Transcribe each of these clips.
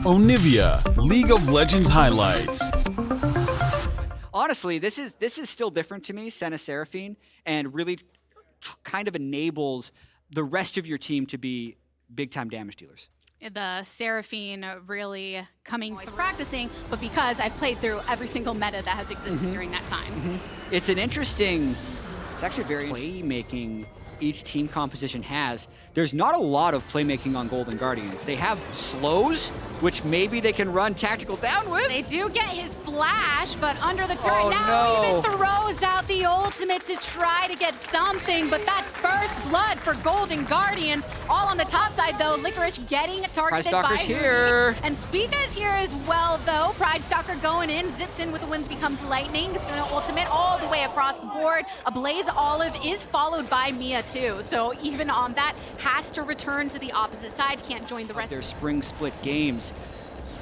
Onivia, League of Legends highlights. Honestly, this is still different to me, Senna Seraphine, and really kind of enables the rest of your team to be big-time damage dealers. The Seraphine really coming practicing, but because I've played through every single meta that has existed during that time. It's actually very playmaking each team composition has. There's not a lot of playmaking on Golden Guardians. They have slows, which maybe they can run tactical down with. They do get his flash, but under the turret no. even throws out the ultimate to try to get something, but that's first blood for Golden Guardians. All on the top side though, Licorice getting targeted by Pridestalker's here. And Spica is here as well though. Pridestalker going in, zips in with the winds becomes lightning. It's an ultimate all the way across the board. A Blaze Olive is followed by Mia too, so even on that, has to return to the opposite side, can't join the rest. Their spring split games.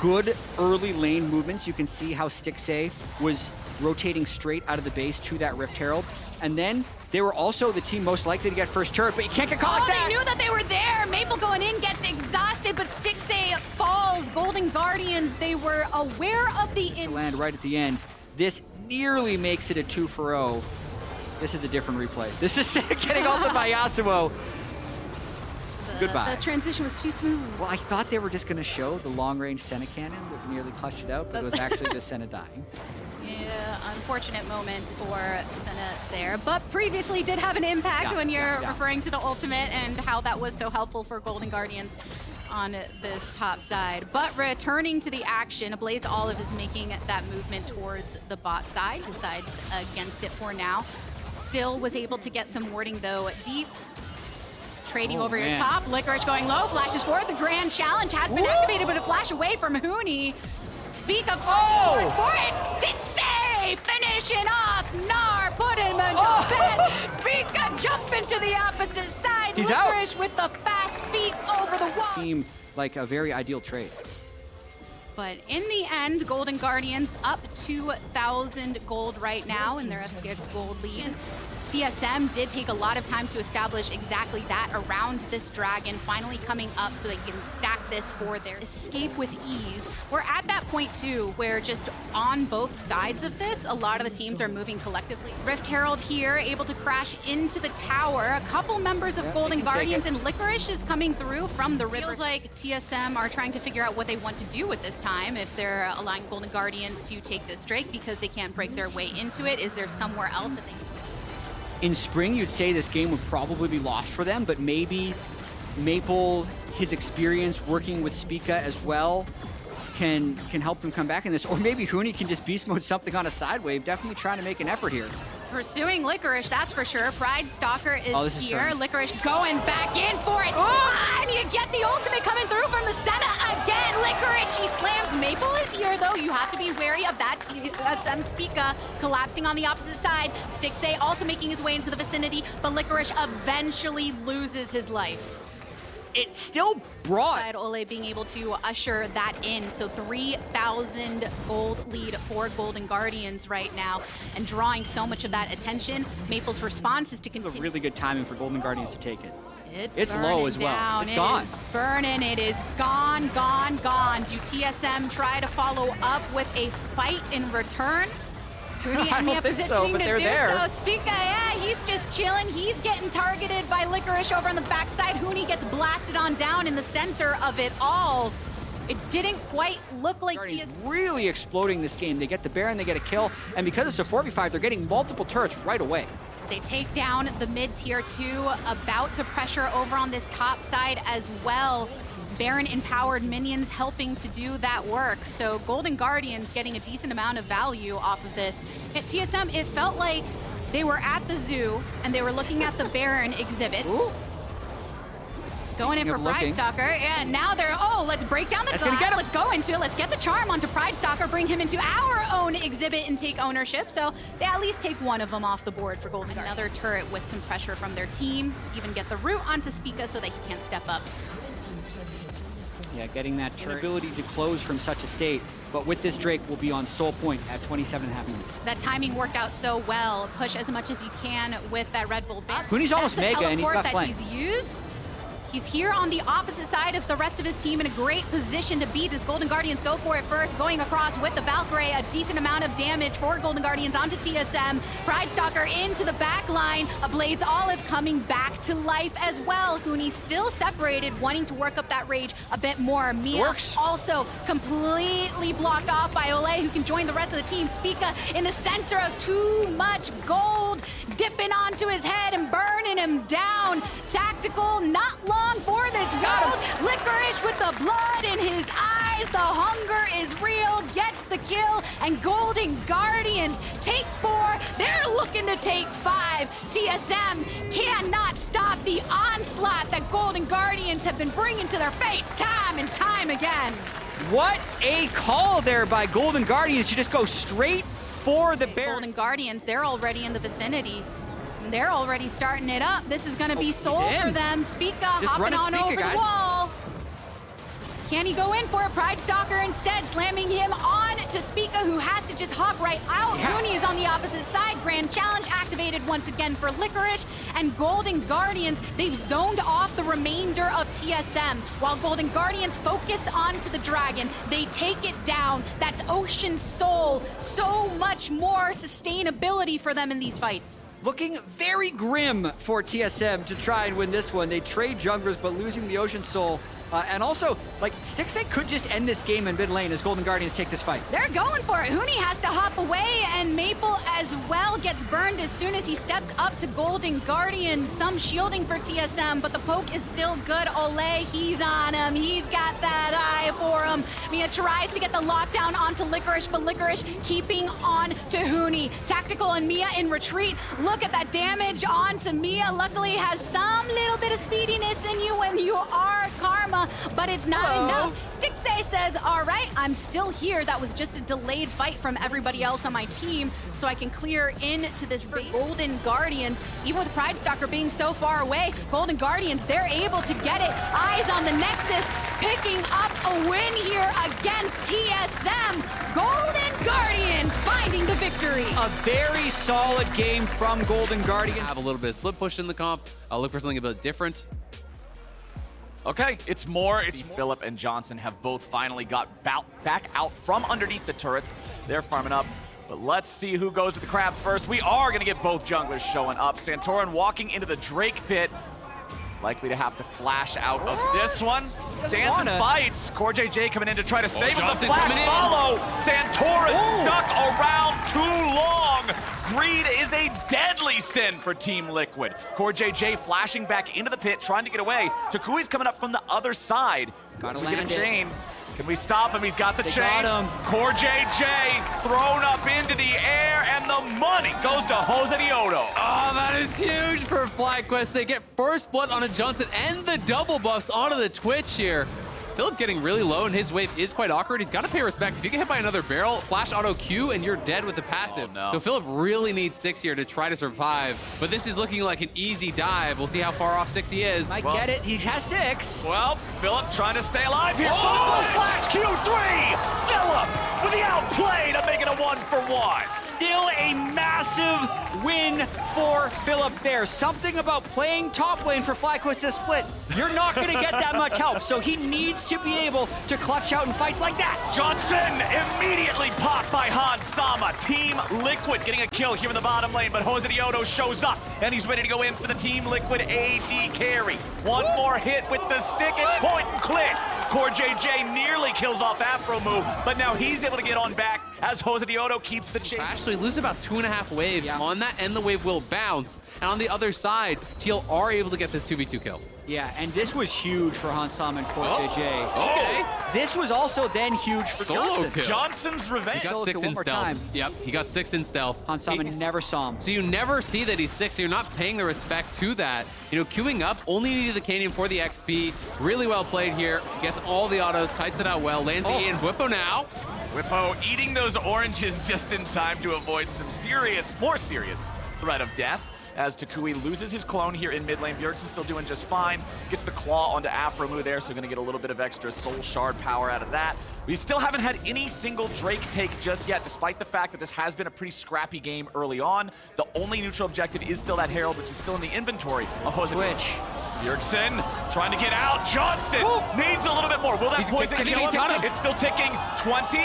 Good early lane movements. You can see how Stixay was rotating straight out of the base to that Rift Herald. And then they were also the team most likely to get first turret, but you can't get caught like that. They knew that they were there. Maple going in gets exhausted, but Stixay falls. Golden Guardians, they were aware of the land right at the end. This nearly makes it a 2-for-0. This is a different replay. This is getting ulted by Yasuo. Goodbye. The transition was too smooth. Well, I thought they were just going to show the long-range Senna cannon that nearly clutched it out, but it was actually just Senna dying. Yeah, unfortunate moment for Senna there, but previously did have an impact when you're referring to the ultimate and how that was so helpful for Golden Guardians on this top side. But returning to the action, Blaze Olive is making that movement towards the bot side, decides against it for now. Still was able to get some warding though deep. Trading over your top, Licorice going low, flashes forward. The grand challenge has been activated, but a flash away from Huni. Speak of for it, Stixay finishing off. Gnar put him into bed. Speak jump into the opposite side. He's Licorice out. with the fast feet over the wall. Seemed like a very ideal trade. But in the end, Golden Guardians up 2,000 gold right now in their FPX gold lead. TSM did take a lot of time to establish exactly that around this dragon, finally coming up so they can stack this for their escape with ease. We're at that point too, where just on both sides of this, a lot of the teams are moving collectively. Rift Herald here, able to crash into the tower. A couple members of Golden Guardians and Licorice is coming through from the river. Feels like TSM are trying to figure out what they want to do with this time, if they're allowing Golden Guardians to take this Drake because they can't break their way into it. Is there somewhere else that they can? In spring, you'd say this game would probably be lost for them, but maybe Maple, his experience working with Spica as well, can help them come back in this. Or maybe Huni can just beast mode something on a side wave. Definitely trying to make an effort here. Pursuing Licorice, that's for sure. Pridestalker is here. Turn. Licorice going back in for it. And you get the ultimate coming through from the Senna again. Licorice, she slams. Maple is here, though. You have to be wary of that. TSM Spica collapsing on the opposite side. Stixay also making his way into the vicinity, but Licorice eventually loses his life. It still brought Ole being able to usher that in. So 3,000 gold lead for Golden Guardians right now and drawing so much of that attention. Maple's response is to continue. a really good timing for Golden Guardians to take it. It's low as well. Down. It's gone. It is burning. It is gone, gone, gone. Do TSM try to follow up with a fight in return? I don't think so, but they're there. So Spica, yeah, he's just chilling. He's getting targeted by Licorice over on the backside. Huni gets blasted on down in the center of it all. It didn't quite look like TSM really exploding this game. They get the Baron, they get a kill, and because it's a 4v5, they're getting multiple turrets right away. They take down the mid tier 2, about to pressure over on this top side as well. Baron empowered minions helping to do that work. So Golden Guardians getting a decent amount of value off of this. At TSM, it felt like they were at the zoo and they were looking at the Baron exhibit. Going in for Pridestalker, and now they're, let's break down the glass, let's go into it, let's get the charm onto Pridestalker, bring him into our own exhibit and take ownership. So they at least take one of them off the board for Golden Guardians. Another turret with some pressure from their team, even get the root onto Spica so that he can't step up. Yeah, getting that ability to close from such a state. But with this Drake, we'll be on Soul Point at 27.5 minutes. That timing worked out so well. Push as much as you can with that Red Bull bit. Huni's almost mega and he's got flank. He's used. He's here on the opposite side of the rest of his team in a great position to beat as Golden Guardians go for it first, going across with the Valkyrie, a decent amount of damage for Golden Guardians onto TSM. Pride Stalker into the back line, a Blaze Olive coming back to life as well. Huni still separated, wanting to work up that rage a bit more. Mia Works. also completely blocked off by Ole, who can join the rest of the team. Spica in the center of too much gold, dipping onto his head and burning him down. Tactical, not long for this gold. Licorice with the blood in his eyes. The hunger is real, gets the kill, and Golden Guardians take 4. They're looking to take 5. TSM cannot stop the onslaught that Golden Guardians have been bringing to their face time and time again. What a call there by Golden Guardians to just go straight for the Baron. Golden Guardians, they're already in the vicinity. They're already starting it up. This is going to be soul for them. Spica hopping on over the wall. Can he go in for a Pride Stalker instead, slamming him on to Spica, who has to just hop right out. Huni is on the opposite side. Grand Challenge activated once again for Licorice, and Golden Guardians, they've zoned off the remainder of TSM. While Golden Guardians focus onto the Dragon, they take it down. That's Ocean Soul. So much more sustainability for them in these fights. Looking very grim for TSM to try and win this one. They trade junglers, but losing the Ocean Soul. And also, like, Stixxay could just end this game in mid lane as Golden Guardians take this fight. They're going for it. Huni has to hop away, and Maple as well gets burned as soon as he steps up to Golden Guardians. Some shielding for TSM, but the poke is still good. Ole, he's on him. He's got that eye for him. Mia tries to get the lockdown onto Licorice, but Licorice keeping on to Huni. Tactical and Mia in retreat. Look at that damage onto Mia. Luckily has some little bit of speediness in you when you are Karma, but it's not enough. Stixxay says, all right, I'm still here. That was just a delayed fight from everybody else on my team, so I can clear into this base. Golden Guardians, even with Pride Stalker being so far away, Golden Guardians, they're able to get it. Eyes on the Nexus, picking up a win here against TSM. Golden Guardians finding the victory. A very solid game from Golden Guardians. Have a little bit of split push in the comp. I'll look for something a bit different. Okay, it's more. Philip and Johnson have both finally got back out from underneath the turrets. They're farming up. But let's see who goes to the crabs first. We are going to get both junglers showing up. Santorin walking into the Drake pit. Likely to have to flash out of this one. Stands and fights. CoreJJ coming in to try to save him. The flash follow. Santorin stuck around too long. Greed is a deadly sin for Team Liquid. CoreJJ flashing back into the pit, trying to get away. Takui's coming up from the other side. Gotta Can we land get a it. chain? Can we stop him? He's got the chain. got him. CoreJJ thrown up into the air, and the money goes to Jose Diodo. Oh, that is huge for FlyQuest. They get first blood on a Johnson and the double buffs onto the Twitch here. Philip getting really low, and his wave is quite awkward. He's got to pay respect. If you get hit by another barrel, flash auto Q, and you're dead with the passive. Oh, no. So Philip really needs 6 here to try to survive. But this is looking like an easy dive. We'll see how far off 6 he is. Might get it. He has 6. Well, Philip trying to stay alive here. Flash Q3! Philip with the outplay to make it a 1-for-1. Still a massive win for Philip there. Something about playing top lane for FlyQuest to split. You're not going to get that much help, so he needs to be able to clutch out in fights like that. Johnson immediately popped by Han Sama. Team Liquid getting a kill here in the bottom lane, but Jose Diodo shows up, and he's ready to go in for the Team Liquid AD carry. One more hit with the stick and point and click. CoreJJ nearly kills off Afro move, but now he's able to get on back as Jose Diodo keeps the chase. Actually lose about 2.5 waves on that, and the wave will bounce. And on the other side, TL are able to get this 2v2 kill. Yeah, and this was huge for Hansam and CoreJJ. Okay. This was also then huge for Solo Johnson. kill. Johnson's revenge. He got Solo 6 kill in one more stealth. time. Yep, he got 6 in stealth. Hansam never saw him. So you never see that he's 6, so you're not paying the respect to that. You know, queuing up, only needed the Canyon for the XP. Really well played here. Gets all the autos, kites it out well, lands the in. Whippo now. Whippo eating those oranges just in time to avoid some more serious threat of death. As Takui loses his clone here in mid lane. Bjergsen still doing just fine. Gets the claw onto Afromu there, so gonna get a little bit of extra soul shard power out of that. We still haven't had any single Drake take just yet, despite the fact that this has been a pretty scrappy game early on. The only neutral objective is still that Herald, which is still in the inventory of Jose. Twitch. Bjergsen trying to get out. Johnson needs a little bit more. Will that poison kill him? It's still ticking. 20,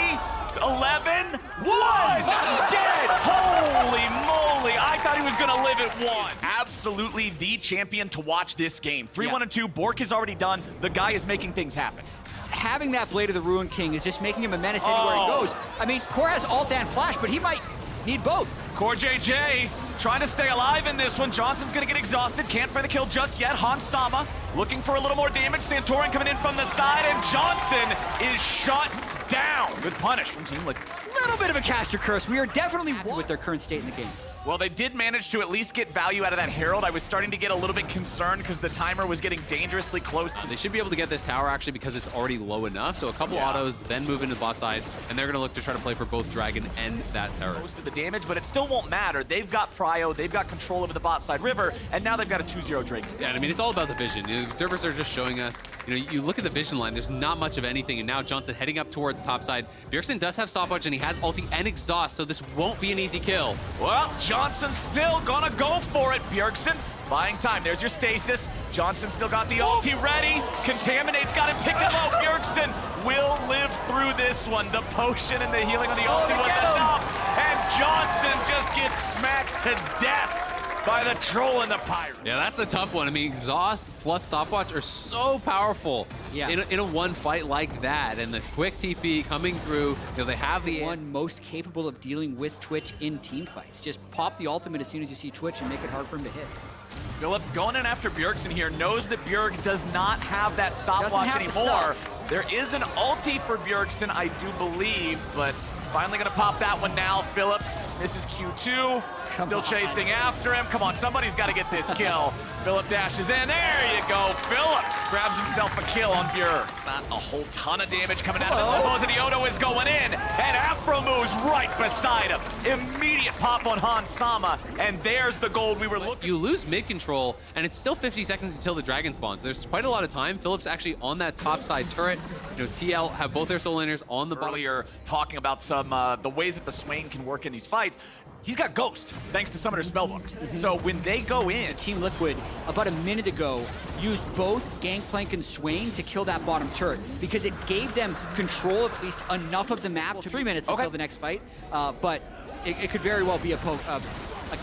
11, 1! Dead! Holy moly! I thought he was going to live at 1. Absolutely the champion to watch this game. 3-1 and 2. Bork is already done. The guy is making things happen. Having that Blade of the Ruined King is just making him a menace anywhere he goes. I mean, Core has ult and flash, but he might need both. Core JJ trying to stay alive in this one. Johnson's gonna get exhausted. Can't find the kill just yet. Hans Sama looking for a little more damage. Santorin coming in from the side, and Johnson is shut down. Good punish from Team Liquid. Little bit of a caster curse. We are definitely happy with their current state in the game. Well, they did manage to at least get value out of that Herald. I was starting to get a little bit concerned because the timer was getting dangerously close. They should be able to get this tower actually because it's already low enough. So a couple autos, then move into the bot side, and they're going to look to try to play for both Dragon and that tower. Most of the damage, but it still won't matter. They've got prio, they've got control over the bot side river, and now they've got a 2-0 Drake. Yeah, and I mean, it's all about the vision. You know, the observers are just showing us, you know, you look at the vision line, there's not much of anything, and now Johnson heading up towards top side. Bjergsen does have stopwatch, and he has ulti and exhaust, so this won't be an easy kill. Well, Johnson still gonna go for it. Bjergsen buying time. There's your stasis. Johnson still got the ulti ready. Contaminate's got him ticking low. Bjergsen will live through this one. The potion and the healing on the ulti was enough. And Johnson just gets smacked to death by the troll and the pirate. Yeah, that's a tough one. I mean, exhaust plus stopwatch are so powerful in a one fight like that. And the quick TP coming through, you know, they have the one most capable of dealing with Twitch in team fights. Just pop the ultimate as soon as you see Twitch and make it hard for him to hit. Philip going in after Bjergsen here knows that Bjerg does not have that stopwatch anymore. There is an ulti for Bjergsen, I do believe, but finally gonna pop that one now. Philip, this is Q2. Still chasing after him. Come on, somebody's got to get this kill. Philip dashes in. There you go. Philip grabs himself a kill on Bjerg. Not a whole ton of damage coming out of it. Odo is going in, and Afro moves right beside him. Immediate pop on Hans Sama, and there's the gold we were looking for. You lose mid control, and it's still 50 seconds until the dragon spawns. There's quite a lot of time. Philip's actually on that top side turret. You know, TL have both their soul laners on the bottom. Earlier, talking about some the ways that the Swain can work in these fights. He's got Ghost, thanks to Summoner Spellbook. So when they go in... Team Liquid, about a minute ago, used both Gangplank and Swain to kill that bottom turret because it gave them control of at least enough of the map. 3 minutes until the next fight, but it could very well be a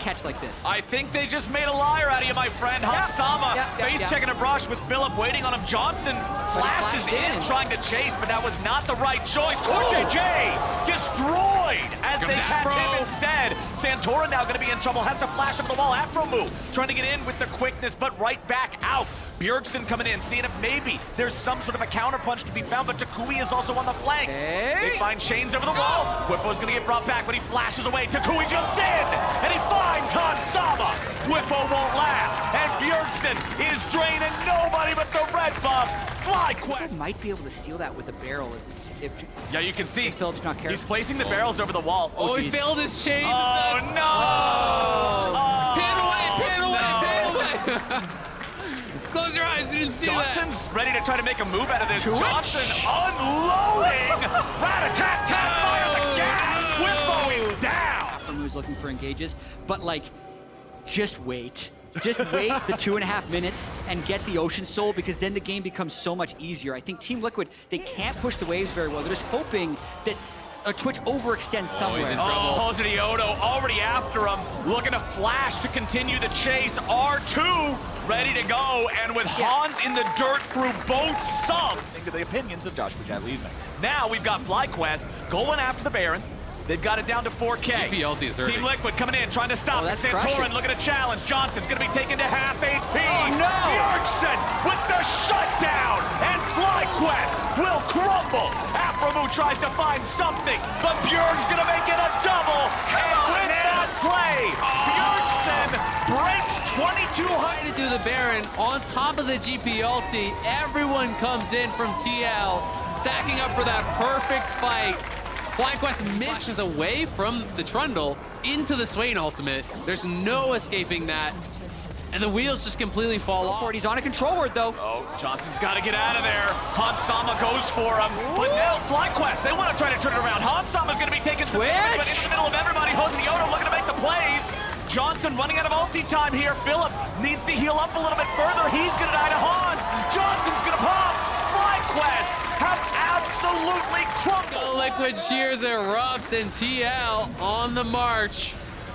catch like this. I think they just made a liar out of you, my friend. Hans Sama face checking a brush with Philip waiting on him. Johnson flashes in trying to chase, but that was not the right choice. Core JJ destroyed as they catch him instead. Santorin now going to be in trouble. Has to flash up the wall. Afro move trying to get in with the quickness, but right back out. Bjergsen coming in, seeing if maybe there's some sort of a counterpunch to be found, but Takui is also on the flank. They find Shane's over the wall. Whippo's gonna get brought back, but he flashes away. Takui jumps in, and he finds Hans Sama. Whippo won't laugh, and Bjergsen is draining nobody but the red buff. FlyQuest might be able to steal that with a barrel if yeah, you can see Philip's not careful. He's placing the barrels over the wall. Oh, he failed his chain. Oh, no! Pin away, pin away, pin away! Close your eyes, you didn't see Johnson's that. ready to try to make a move out of this. Johnson unloading! Rat-a-tat-tat, fire the gas! Whippo is down! Who's looking for engages, but like, just wait. Just wait the 2.5 minutes and get the Ocean Soul, because then the game becomes so much easier. I think Team Liquid, they can't push the waves very well. They're just hoping that Twitch overextends somewhere. Oh, Odo already after him, looking to flash to continue the chase. R2 ready to go, and with Hans in the dirt through both subs. Think of the opinions of Josh Bajat-Leesman. Now we've got FlyQuest going after the Baron. They've got it down to 4K. Team Liquid coming in, trying to stop it. Santorin looking to challenge. Johnson's going to be taken to half HP. Oh, no! Bjergsen with the shutdown, and FlyQuest will crumble. Afromu tries to find something, but Bjerg's going to make it a double. And with that play, Bjergsen breaks 2,200. To do the Baron on top of the GP ulti. Everyone comes in from TL, stacking up for that perfect fight. FlyQuest misses away from the Trundle into the Swain ultimate. There's no escaping that. And the wheels just completely fall off. He's on a control word, though. Oh, Johnson's got to get out of there. Hans Sama goes for him. But now FlyQuest, they want to try to turn it around. Hans Sama's going to be taken to the but in the middle of everybody. Odo looking to make the plays. Johnson running out of ulti time here. Philip needs to heal up a little bit further. He's gonna die to Hans. Johnson's gonna pop. FlyQuest have absolutely crumbled. The Liquid Shears erupt and TL on the march.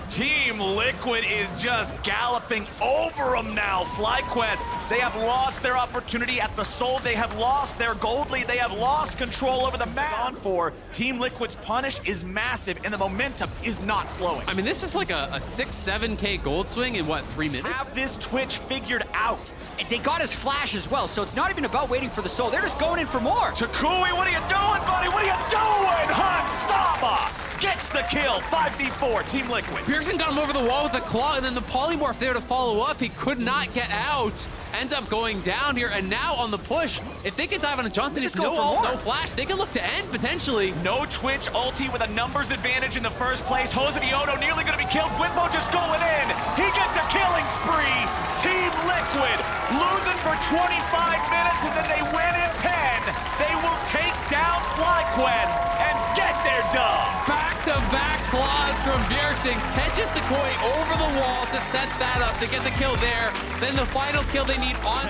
Team Liquid is just galloping over them now. FlyQuest, they have lost their opportunity at the Soul. They have lost their gold lead. They have lost control over the map. On for Team Liquid's punish is massive, and the momentum is not slowing. I mean, this is like a 6-7K gold swing in what, 3 minutes? Have this Twitch figured out. And they got his flash as well, so it's not even about waiting for the soul. They're just going in for more. Takui, what are you doing, buddy? What are you doing? Hansama gets the kill. 5v4, Team Liquid. Pearson got him over the wall with a claw, and then the polymorph there to follow up. He could not get out. Ends up going down here, and now on the push, if they can dive on a Johnson, it's no ult, no flash. They can look to end, potentially. No Twitch ulti with a numbers advantage in the first place. Josevioto nearly going to be killed. Whippo just going in. He gets a killing spree. Team Liquid losing for 25 minutes, and then they win in 10. They will take down FlyQuest and get their dub. Back-to-back claws from Bjergsen. Catches the koi over the wall to set that up to get the kill there. Then the final kill they need on.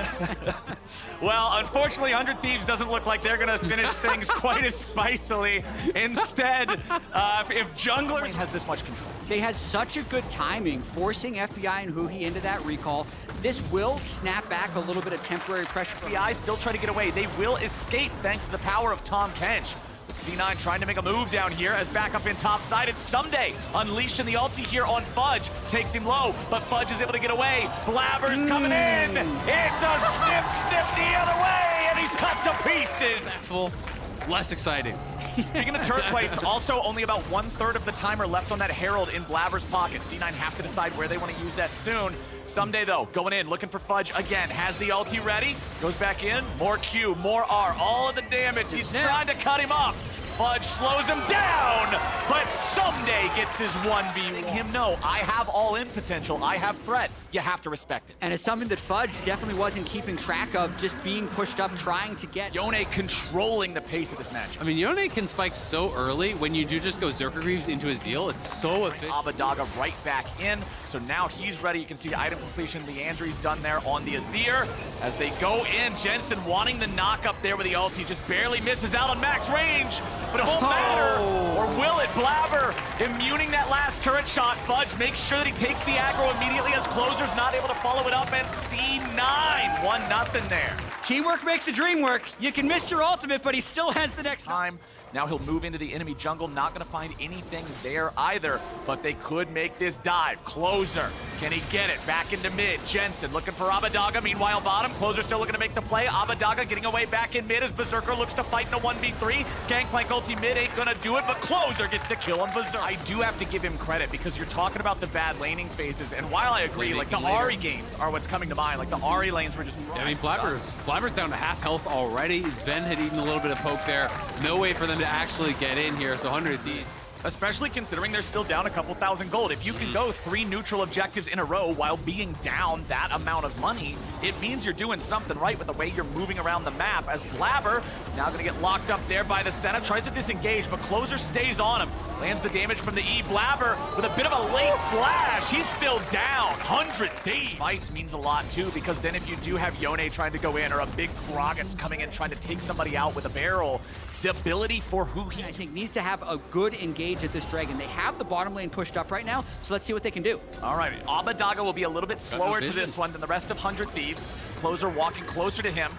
Well, unfortunately, 100 Thieves doesn't look like they're going to finish things quite as spicily. Instead, if Jungler has this much control. They had such a good timing, forcing FBI and Huhi into that recall. This will snap back a little bit of temporary pressure. FBI still try to get away. They will escape thanks to the power of Tom Kench. But C9 trying to make a move down here as backup in top side. It's Someday unleashing the ulti here on Fudge. Takes him low, but Fudge is able to get away. Blabber's coming in. It's a snip the other way, and he's cut to pieces. Less exciting. Speaking of turret plates, also only about 1/3 of the timer left on that Herald in Blabber's pocket. C9 have to decide where they want to use that soon. Someday though, going in, looking for Fudge again. Has the ulti ready, goes back in, more Q, more R, all of the damage. He's trying to cut him off. Fudge slows him down, but Someday gets his 1v1. Him know, I have all-in potential, I have threat. You have to respect it. And it's something that Fudge definitely wasn't keeping track of, just being pushed up, trying to get. Yone controlling the pace of this match. I mean, Yone can spike so early when you do just go Zerker Greaves into a Zeal. It's so efficient. Abadaga right back in, so now he's ready. You can see the item completion. Leandri's done there on the Azir. As they go in, Jensen wanting the knock up there with the ulti, just barely misses out on max range, but it won't matter. Or will it? Blabber immuning that last turret shot. Fudge makes sure that he takes the aggro immediately as Closer's not able to follow it up, and C9 1-0 there. Teamwork makes the dream work. You can miss your ultimate, but he still has the next time. Now he'll move into the enemy jungle, not gonna find anything there either, but they could make this dive. Closer, can he get it? Back into mid, Jensen looking for Abadaga, meanwhile bottom, Closer still looking to make the play. Abadaga getting away back in mid as Berserker looks to fight in a 1v3. Gangplank ulti mid ain't gonna do it, but Closer gets the kill on Berserker. I do have to give him credit because you're talking about the bad laning phases, and while I agree, like the Ahri games are what's coming to mind, like the Ahri lanes were just I mean, Blabber's down to half health already. Sven had eaten a little bit of poke there. No way for them to actually get in here, so 100 Thieves. Especially considering they're still down a couple thousand gold. If you can go 3 neutral objectives in a row while being down that amount of money, it means you're doing something right with the way you're moving around the map. As Blabber, now gonna get locked up there by the Senna, tries to disengage, but Closer stays on him. Lands the damage from the E. Blabber with a bit of a late flash. He's still down. 100 Thieves. Fights means a lot too, because then if you do have Yone trying to go in, or a big Gragas coming in trying to take somebody out with a barrel, the ability for Huhi, I think, needs to have a good engage at this Dragon. They have the bottom lane pushed up right now, so let's see what they can do. All right, Abadaga will be a little bit slower to this one than the rest of 100 Thieves. Closer walking closer to him.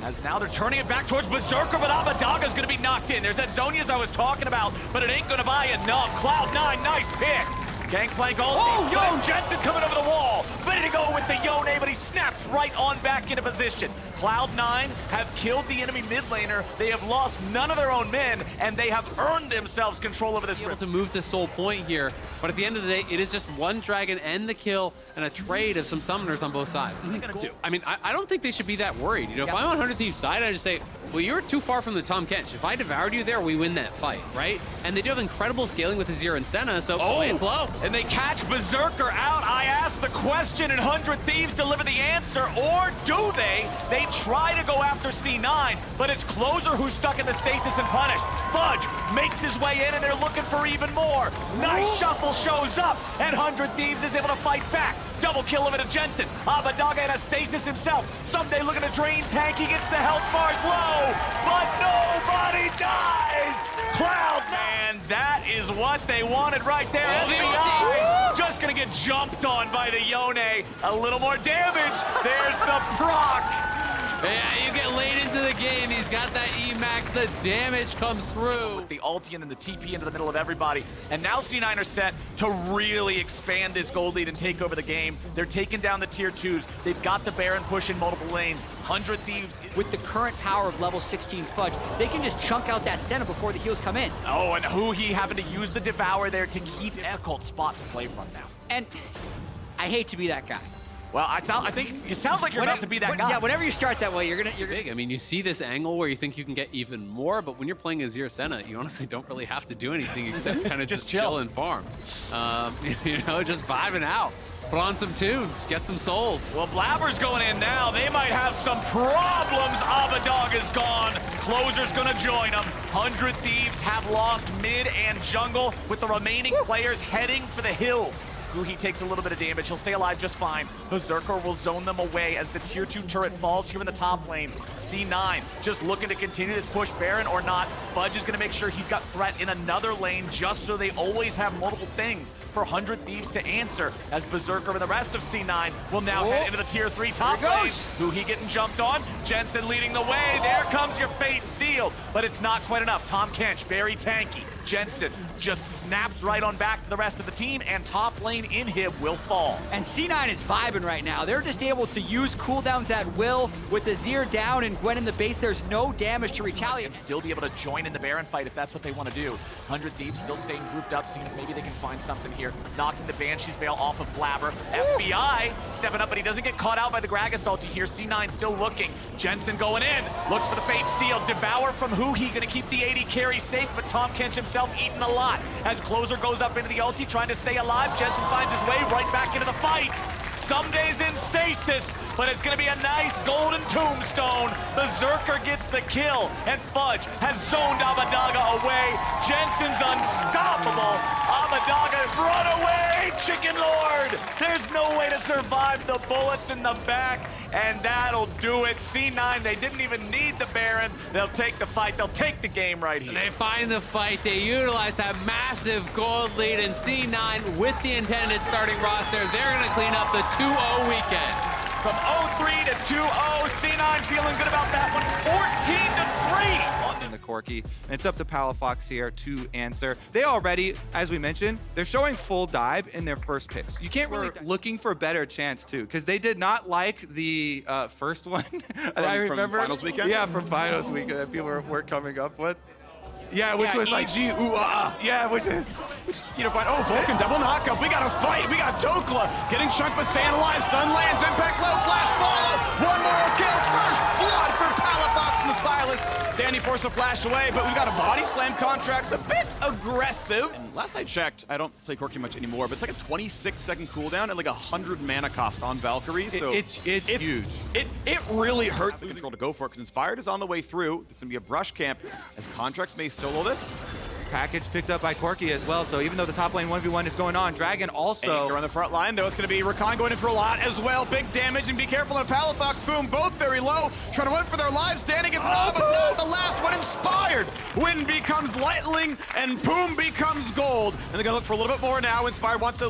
As now they're turning it back towards Berserker, but Abadaga's gonna be knocked in. There's that Zhonya's I was talking about, but it ain't gonna buy enough. Cloud9, nice pick. Gangplank ulti. Oh, yo, Jensen coming over the wall. Ready to go with the Yone, but he snaps right on back into position. Cloud9 have killed the enemy mid laner. They have lost none of their own men, and they have earned themselves control over this able to move to Soul Point here, but at the end of the day, it is just one Dragon and the kill and a trade of some summoners on both sides. What are they gonna do? I mean, I don't think they should be that worried. You know, if I'm on 100 Thieves' side, I just say, well, you're too far from the Tom Kench. If I devoured you there, we win that fight, right? And they do have incredible scaling with Azir and Senna, so play it slow. And they catch Berserker out. I ask the question, and 100 Thieves deliver the answer, or do they? They try to go after C9, but it's Closer who's stuck in the stasis and punished. Fudge makes his way in, and they're looking for even more. Nice shuffle shows up, and 100 Thieves is able to fight back. Double kill him into Jensen. Abadaga in a stasis himself. Someday looking to drain tank. He gets the health bars low, but nobody dies. Cloud, man, that is what they wanted right there. FBI just gonna get jumped on by the Yone. A little more damage. There's the proc. Yeah, you get late into the game. He's got that E-Max. The damage comes through. With the ulti and then the TP into the middle of everybody. And now C9 are set to really expand this gold lead and take over the game. They're taking down the tier 2s. They've got the Baron push in multiple lanes. 100 Thieves. With the current power of level 16 Fudge, they can just chunk out that center before the heals come in. Oh, and Huhi having to use the Devour there to keep Echolt spot to play from now. And I hate to be that guy. Well, I think it sounds like you're about to be that guy. Yeah, whenever you start that way, you're gonna Big. I mean, you see this angle where you think you can get even more, but when you're playing as Zero Senna, you honestly don't really have to do anything except kind of just chill and farm. You know, just vibing out. Put on some tunes, get some souls. Well, Blabber's going in now. They might have some problems. Abadog is gone. Closer's gonna join them. 100 Thieves have lost mid and jungle, with the remaining players heading for the hills. He takes a little bit of damage. He'll stay alive just fine. Berserker will zone them away as the tier 2 turret falls here in the top lane. C9 just looking to continue this push, Baron or not. Fudge is going to make sure he's got threat in another lane just so they always have multiple things for 100 Thieves to answer, as Berserker and the rest of C9 will now head into the tier 3 top lane. He getting jumped on. Jensen leading the way. There comes your fate sealed, but it's not quite enough. Tom Kench, very tanky. Jensen just snaps right on back to the rest of the team, and top lane inhib will fall. And C9 is vibing right now. They're just able to use cooldowns at will. With the Azir down and Gwen in the base, there's no damage to retaliate. And still be able to join in the Baron fight if that's what they want to do. 100 Thieves still staying grouped up, seeing if maybe they can find something here. Knocking the Banshee's Veil off of Blabber. FBI stepping up, but he doesn't get caught out by the Gragas ulti here. C9 still looking. Jensen going in. Looks for the Fate Seal. Devour from Huhi, going to keep the 80 carry safe, but Tom Kench himself eating a lot. As Closer goes up into the ulti, trying to stay alive, Jensen finds his way right back into the fight. Some days in stasis, but it's going to be a nice golden tombstone. Berserker gets the kill, and Fudge has zoned Abadaga away. Jensen's unstoppable. Abadaga, run away, Chicken Lord! There's no way to survive the bullets in the back, and that'll do it. C9, they didn't even need the Baron. They'll take the fight. They'll take the game right here. They find the fight. They utilize that massive gold lead, and C9 with the intended starting roster, they're going to clean up the 2-0 weekend. From 0-3 to 2-0, C9 feeling good about that one. 14-3. In the Corki, and it's up to Palafox here to answer. They already, as we mentioned, they're showing full dive in their first picks. You can't really looking for a better chance too, because they did not like the first one. I remember from Finals weekend. Yeah, from Finals weekend that people were coming up with. Yeah, which was like EG, ooh, yeah, which is you know, fine. Oh, Vulcan, double knockup. We got a fight. We got Dokla getting chunked but staying alive. Stun lands, impact low, flash follow. One more kill. First blood for Palafox and the Silas. Danny forced the flash away, but we've got a body slam contract's a bit aggressive. And last I checked, I don't play Corki much anymore, but it's like a 26-second cooldown and like 100 mana cost on Valkyrie. So it's huge. It really hurts the control to go for it, because Inspired is on the way through. It's going to be a brush camp as Contracts may solo this. Package picked up by Corki as well, so even though the top lane 1v1 is going on, Dragon also... They're on the front line, though. It's going to be Rakan going in for a lot as well. Big damage, and be careful on Palafox. Boom, both very low, trying to win for their lives. Standing against but no, the last one Inspired. Win becomes Lightning, and Boom becomes Gold. And they're going to look for a little bit more now. Inspired wants to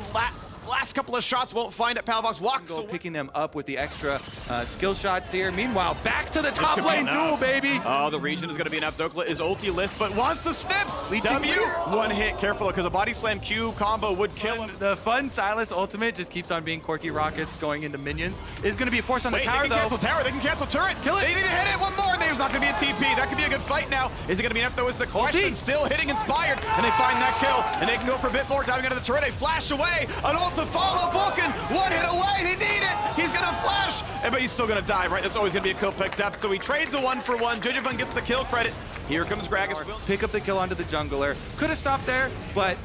last couple of shots, won't find it. Palafox walks away. Picking them up with the extra skill shots here. Meanwhile, back to the top lane duel, baby. Oh, the region is going to be enough. Dokla is ulti list, but wants the snips. W, one hit. Careful, because a body slam Q combo would kill him. The fun Silas ultimate just keeps on being Corki rockets going into minions. Is going to be a force on the tower, they can cancel tower. They can cancel turret. Kill it. They need to hit it. One more. There's not going to be a TP. That could be a good fight now. Is it going to be enough, though, is the question. Still hitting Inspired, and they find that kill, and they can go for a bit more. Diving into the turret. They flash away. An ult to follow. Vulcan, one hit away. They need it. He's going to flash, but he's still going to die, right? That's always going to be a kill picked up. So he trades the 1-for-1. Jujubun gets the kill credit. Here comes Gragas. Pick up the kill onto the jungler. Could have stopped there, but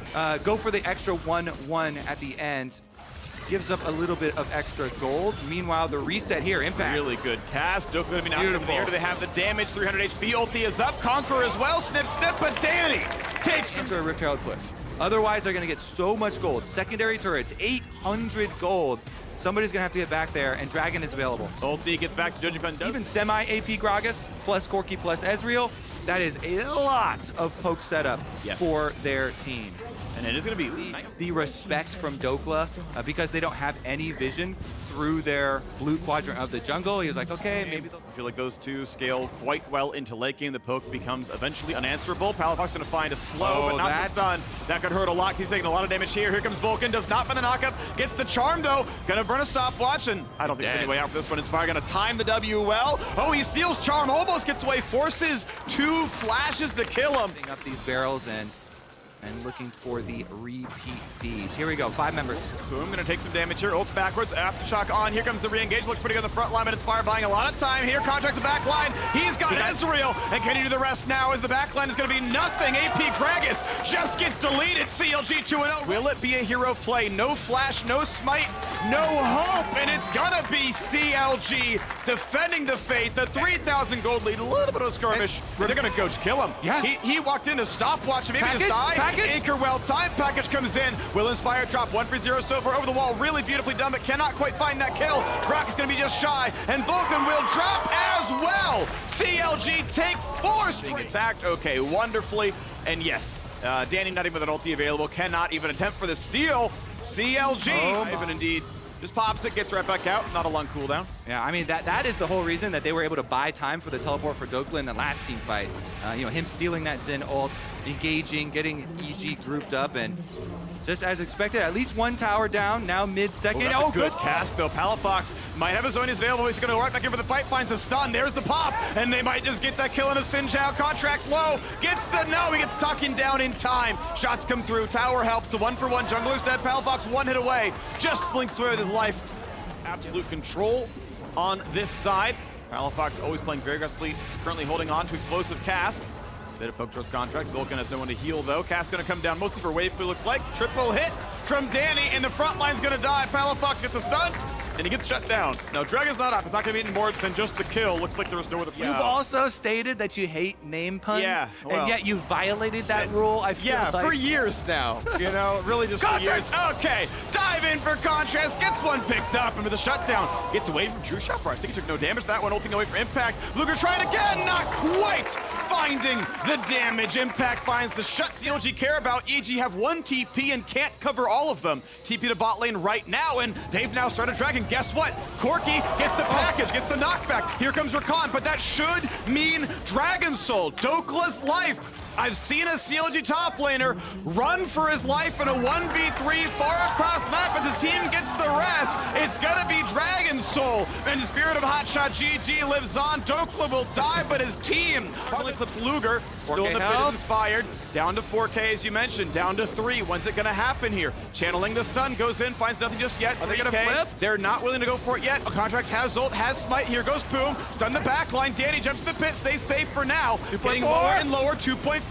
go for the extra 1-1 at the end. gives up a little bit of extra gold. Meanwhile, the reset here, Impact. Really good cast. Doku gonna be now in the air. Do they have the damage? 300 HP. Ulti is up. Conqueror as well. Snip, snip, but Danny takes him. Into a Rift Herald push. Otherwise, they're gonna get so much gold. Secondary turrets, 800 gold. Somebody's gonna have to get back there, and Dragon is available. Ulti gets back to Jojipun. Even semi-AP Gragas, plus Corki, plus Ezreal, that is a lot of poke setup for their team. And it is going to be the respect from Dokla because they don't have any vision through their blue quadrant of the jungle. He was like, okay, maybe they'll... I feel like those two scale quite well into late game. The poke becomes eventually unanswerable. Palafox going to find a slow, but not the stun. That could hurt a lot. He's taking a lot of damage here. Here comes Vulcan. Does not find the knockup. Gets the charm, though. Going to burn a stopwatch, and I don't think there's any way out for this one. Inspire going to time the W well. Oh, he steals charm. Almost gets away. Forces 2 flashes to kill him. Up these barrels and looking for the repeat siege. Here we go, 5 members. Boom, gonna take some damage here. Ults backwards, Aftershock on. Here comes the re-engage. Looks pretty good on the front line, but Inspire buying a lot of time here. Contracts the back line. He's got Ezreal, and can he do the rest now as the back line is gonna be nothing. AP Gragas just gets deleted. CLG 2-0. Will it be a hero play? No flash, no smite, no hope, and it's gonna be CLG defending the Fate. The 3,000 gold lead, a little bit of a skirmish. They're gonna go kill him. Yeah. He walked in to stopwatch and maybe just die. Anchor well time package comes in. Will Inspire drop 1 for 0 so far over the wall. Really beautifully done, but cannot quite find that kill. Brock is going to be just shy, and Vulcan will drop as well. CLG take 4 straight. Attacked, okay, wonderfully. And yes, Danny not even with an ulti available, cannot even attempt for the steal. CLG, even indeed. Just pops it, gets right back out. Not a long cooldown. Yeah, I mean, that is the whole reason that they were able to buy time for the teleport for Dokla in the last team fight. You know, him stealing that Zen ult, engaging, getting EG grouped up, and just as expected, at least 1 tower down, now mid-second. Oh, good cast, though. Palafox might have his Zonias available. He's going to go right back in for the fight, finds a stun. There's the pop, and they might just get that kill in a Sinjao. Contracts low, gets the no. He gets talking down in time. Shots come through. Tower helps. So 1-for-1. Jungler's dead. Palafox 1 hit away. Just slinks away with his life. Absolute control on this side. Palafox always playing very aggressively. Currently holding on to explosive cast. Bit of poke towards contracts. Vulcan has no one to heal, though. Cast going to come down mostly for wave, it looks like. Triple hit from Danny, and the front line's going to die. Palafox gets a stun, and he gets shut down. Now, Dragon's not up. It's not going to be more than just the kill. Looks like there was no other play. You've also stated that you hate name puns, well, and yet you violated that rule. I feel like... for years now. You know, really just for years. Okay, dive in for Contrast. Gets one picked up, and with a shutdown, gets away from True Shot. I think he took no damage. That one ulting away for Impact. Luger trying again, not quite finding the damage. Impact finds the shut. CLG care about. EG have 1 TP and can't cover all of them. TP to bot lane right now, and they've now started dragging. Guess what? Corki gets the package, gets the knockback. Here comes Rakan, but that should mean Dragon Soul. Dokla's life. I've seen a CLG top laner run for his life in a 1v3 far across map, and the team gets the rest. It's gonna be Dragon Soul. And the spirit of Hotshot GG lives on. Dokla will die, but his team finally clips Luger. Still in the pit, inspired. Down to 4K, as you mentioned. Down to 3. When's it gonna happen here? Channeling the stun, goes in, finds nothing just yet. Are they gonna flip? They're not willing to go for it yet. Contracts has ult, has smite. Here goes Boom. Stun the back line. Danny jumps to the pit, stays safe for now. Getting lower and lower. 2.5.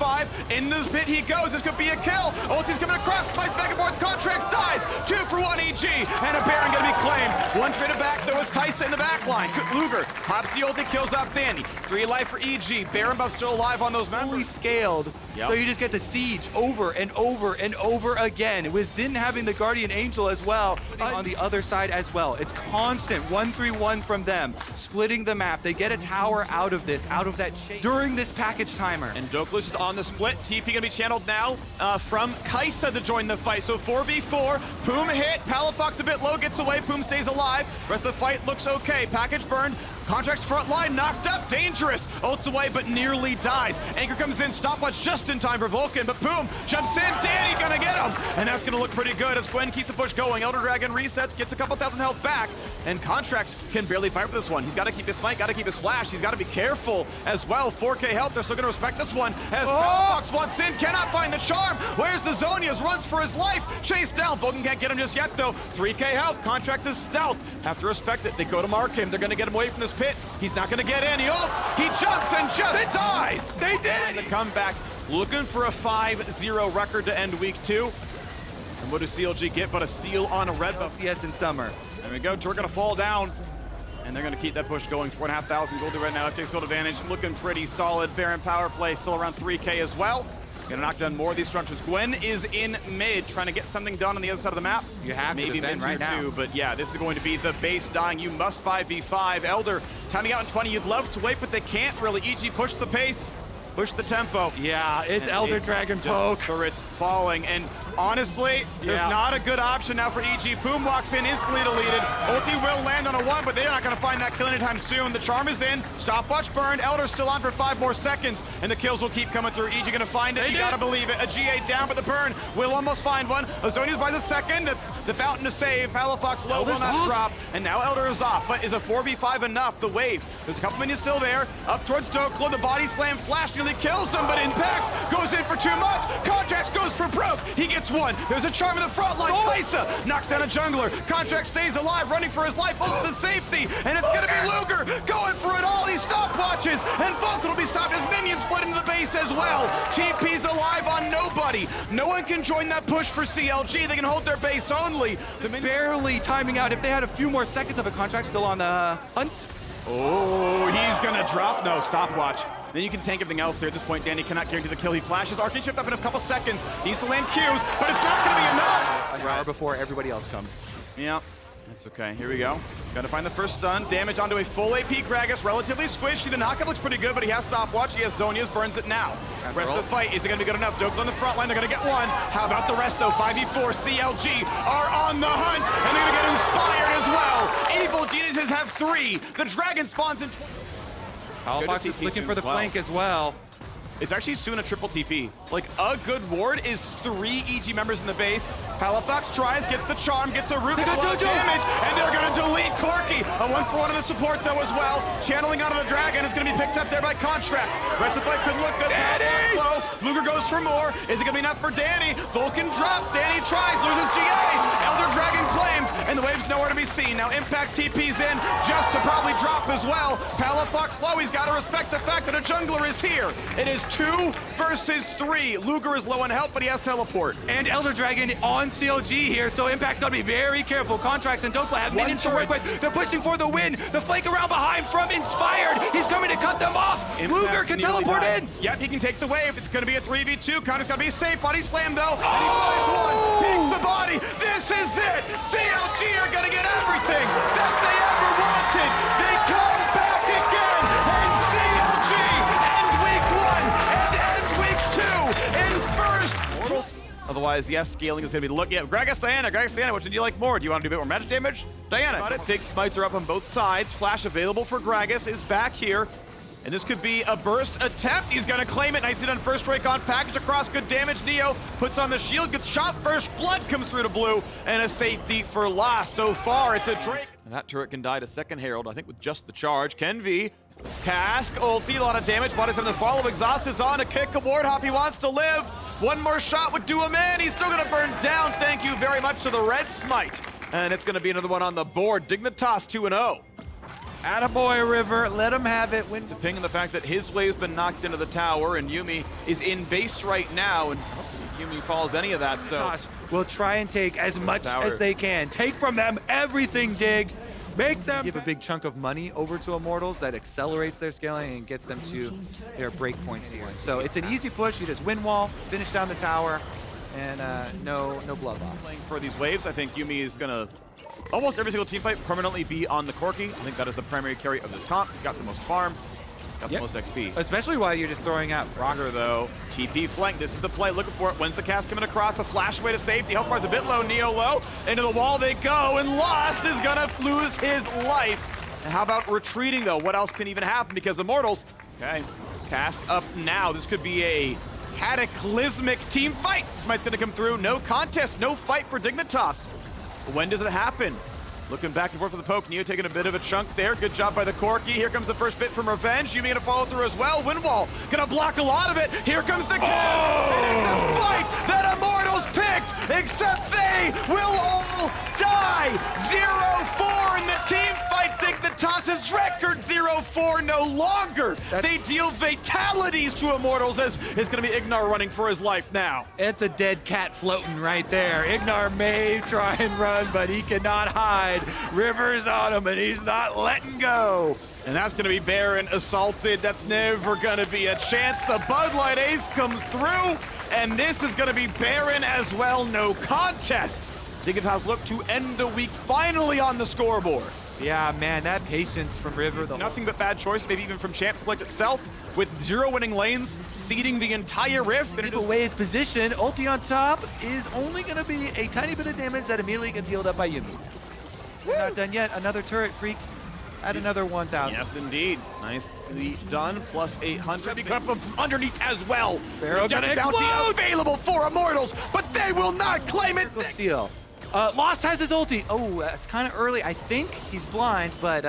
In this pit he goes. This could be a kill. Ulti's coming across. Smite back and forth. Contracts dies. 2-for-1 EG. And a Baron gonna be claimed. One traded back though is Kaisa in the back line. Luger pops the ulti, kills off Danny. 3 life for EG. Baron buff still alive on those members. Fully scaled. So you just get the siege over and over and over again. With Xin having the Guardian Angel as well on the other side as well. It's constant 1-3-1 from them. Splitting the map. They get a tower out of this, out of that chase during this package timer. And Dokla's just on the split. TP gonna be channeled now from Kaisa to join the fight. So 4v4. Poom hit. Palafox a bit low, gets away. Poom stays alive. Rest of the fight looks okay. Package burned. Contracts front line knocked up. Dangerous. Ults away, but nearly dies. Anchor comes in. Stopwatch just in time for Vulcan, but Poom jumps in. Danny gonna get him. And that's gonna look pretty good as Gwen keeps the push going. Elder Dragon resets, gets a couple thousand health back, and Contracts can barely fight for this one. He's got to keep his smite, got to keep his flash. He's got to be careful as well. 4K health. They're still gonna respect this one as Palafox wants in, cannot find the charm. Where's the Zonias? Runs for his life. Chase down. Vulcan can't get him just yet, though. 3K health. Contracts his stealth. Have to respect it. They go to mark him. They're going to get him away from this pit. He's not going to get in. He ults. He jumps and just dies. They did it. The comeback. Looking for a 5-0 record to end week 2. And what does CLG get but a steal on a red buff? LCS in summer. There we go. Turret gonna fall down. And they're gonna keep that push going. 4,500 gold right now. FTX field advantage looking pretty solid. Baron power play still around 3K as well. Gonna knock down more of these structures. Gwen is in mid, trying to get something done on the other side of the map. You have to maybe defend right now. Too, but yeah, this is going to be the base dying. You must 5v5. Elder timing out in 20. You'd love to wait, but they can't really. EG push the pace, push the tempo. Yeah, it's And Elder it's Dragon just poke. Turrets falling, and honestly, there's Yeah. not a good option now for EG. Boom walks in, instantly deleted. Ulti will land on a 1, but they're not going to find that kill anytime soon. The charm is in, stopwatch burned, Elder's still on for 5 more seconds, and the kills will keep coming through. EG going to find it, you got to believe it. A G8 down, but the burn will almost find one. Azonia's by the second, that's the fountain to save. Palafox low will not drop, and now Elder is off, but is a 4v5 enough? The wave, there's a couple minions still there, up towards Dokla, the body slam flash nearly kills them, but Impact goes in for too much. Contracts goes for broke, he gets one. There's a charm in the front line, Faisa knocks down a jungler. Contract stays alive, running for his life, oh, the safety, and it's gonna be Luger going for it all. He stopwatches, and Vulcan will be stopped as minions flood into the base as well. TP's alive on nobody. No one can join that push for CLG. They can hold their base only. The Barely timing out. If they had a few more seconds of a contract still on the hunt. Oh, he's gonna drop. No, stopwatch. Then you can tank everything else there. At this point, Danny cannot guarantee the kill. He flashes. Arcane shift up in a couple seconds. Needs to land Qs, but it's not gonna be enough. An hour before everybody else comes. Yeah, that's okay. Here we go. Gotta find the first stun. Damage onto a full AP Gragas. Relatively squishy. The knockup looks pretty good, but he has stopwatch. He has Zonia's, burns it now. Rest of the fight, is it gonna be good enough? Dokla on the front line, they're gonna get one. How about the rest though? 5v4, CLG are on the hunt, and they're gonna get inspired as well. Evil Geniuses have 3. The dragon spawns in. Palafox is looking for the flank as well. It's actually soon a triple TP. Like, a good ward is 3 EG members in the base. Palafox tries, gets the charm, gets a root, a lot of damage, and they're gonna delete Corki. A 1-for-1 of the support though as well. Channeling out of the dragon is gonna be picked up there by Contracts. Rest of the fight could look good. Danny! Luger goes for more. Is it gonna be enough for Danny? Vulcan drops, Danny tries, loses GA. Elder Dragon claimed, and the wave's nowhere to be seen. Now Impact TP's in, just to probably drop as well. Palafox low, he's gotta respect the fact that a jungler is here. It is 2 versus 3. Luger is low on health, but he has teleport. And Elder Dragon on CLG here, so Impact's gotta be very careful. Contracts and Dokla have minions to work with. They're pushing for the win. The flank around behind from Inspired. He's coming to cut them off. Luger can teleport in. Yep, he can take the wave. It's gonna be a 3v2. Connor's gotta be safe. Body slam though. And he finds one. Takes the body. This is it. CLG are gonna get everything that they ever wanted. They come back again. And CLG end week 1 and end week 2 in first. Mortals. Otherwise, yes, scaling is going to be looking at Gragas, Diana, which would you like more? Do you want to do a bit more magic damage? Diana. Got it. Big smites are up on both sides. Flash available for Gragas is back here. And this could be a burst attempt. He's going to claim it. Nicely done first Drake on package across. Good damage. Neo puts on the shield, gets shot first. Blood comes through to blue. And a safety for Lost. So far, it's a Drake. And that turret can die to second Herald, I think, with just the charge. Ken V. Cask, ulti, a lot of damage. Bodies in the follow. Exhaust is on. A kick, a ward hop. He wants to live. One more shot would do him in. He's still going to burn down. Thank you very much to the red smite. And it's going to be another one on the board. Dignitas 2-0. Attaboy, River. Let him have it. To ping on the fact that his wave's been knocked into the tower, and Yuumi is in base right now, and Yuumi follows any of that, so... We'll try and take as much as they can. Take from them everything, Dig. Make them give a big chunk of money over to Immortals that accelerates their scaling and gets them to their breakpoints here. So it's an easy push. You just win wall, finish down the tower, and no blood loss. Playing for these waves, I think Yuumi is going to almost every single team fight permanently be on the Corki. I think that is the primary carry of this comp. Got the most farm, got the most XP. Especially while you're just throwing out Rocker though. TP flank, this is the play, looking for it. When's the cast coming across? A flash away to safety. Health bar's a bit low, Neo low. Into the wall they go, and Lost is gonna lose his life. And how about retreating though? What else can even happen? Because Immortals, okay, cast up now. This could be a cataclysmic team fight. Smite's gonna come through. No contest, no fight for Dignitas. When does it happen? Looking back and forth for the poke. Neo taking a bit of a chunk there. Good job by the Corki. Here comes the first bit from Revenge. Yuumi gonna follow through as well. Windwall gonna block a lot of it. Here comes the cast. It is the fight that Immortals picked, except they will all die. 0-4 in the team fight. Dignitas Dignitas's record 0-4 no longer. They deal fatalities to Immortals as it's going to be Ignar running for his life now. It's a dead cat floating right there. Ignar may try and run, but he cannot hide. River's on him, and he's not letting go. And that's going to be Baron assaulted. That's never going to be a chance. The Bud Light Ace comes through, and this is going to be Baron as well. No contest. Dignitas look to end the week finally on the scoreboard. Yeah, man, that patience from River. Nothing but bad choice, maybe even from Champ Select itself, with 0 winning lanes, seeding the entire Rift. Keep away his position. Ulti on top is only going to be a tiny bit of damage that immediately gets healed up by Yuumi. We're not done yet. Another turret freak at another 1,000. Yes, indeed. Nicely done. Plus 800. Be cut from underneath as well. Barrel gonna bounty explode! available for Immortals, but they will not claim it. Steal. Lost has his ulti. Oh, that's kind of early. I think he's blind, but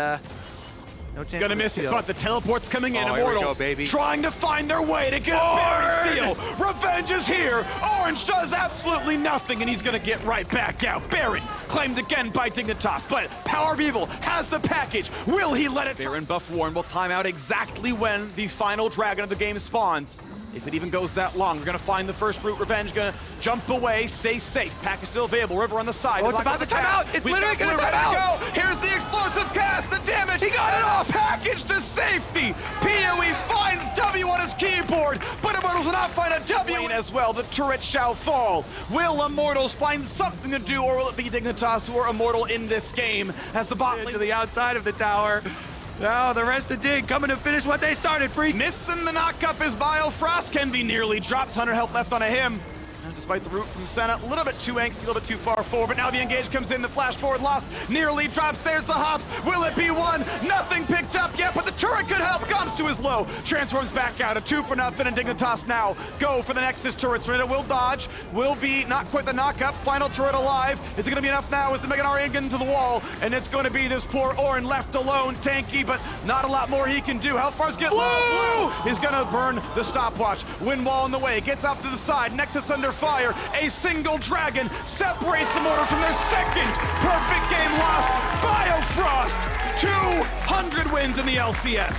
no chance. Gonna miss it, but the teleport's coming in. Oh, here we Immortals go, baby. trying to find their way to get a berry steal. Revenge is here. Orange does absolutely nothing, and he's gonna get right back out. Baron claimed again by Dignitas, but Power of Evil has the package. Will he let it? Baron buff Warren will time out exactly when the final dragon of the game spawns. If it even goes that long, we're gonna find the first route. Revenge gonna jump away, stay safe. Pack is still available. River on the side. Oh, it's about to time out. It's literally gonna time out. Here's the explosive cast, the damage. He got it off. Package to safety. PoE finds W on his keyboard, but Immortals will not find a W as well. The turret shall fall. Will Immortals find something to do, or will it be Dignitas who are immortal in this game as the bot lane to the outside of the tower. Now the rest of Dig coming to finish what they started, freak. Missing the knock-up is Biofrost. Can be nearly drops. 100 health left on him. And despite the root from Senna, a little bit too angsty, a little bit too far forward, but now the engage comes in, the flash forward lost, nearly drops, there's the hops. Will it be one? Nothing picked up yet, but the turret could help. Comes to his low, transforms back out, a 2-for-0, and Dignitas now go for the Nexus turret. Serena will dodge, will be not quite the knock-up, final turret alive. Is it gonna be enough now as the Mega Gnar into the wall, and it's gonna be this poor Orin left alone, tanky, but not a lot more he can do. How far's get low? Blue is gonna burn the stopwatch. Wind wall in the way, gets up to the side, Nexus under fire. A single dragon separates Immortals from their second perfect game loss. Biofrost, 200 wins in the LCS.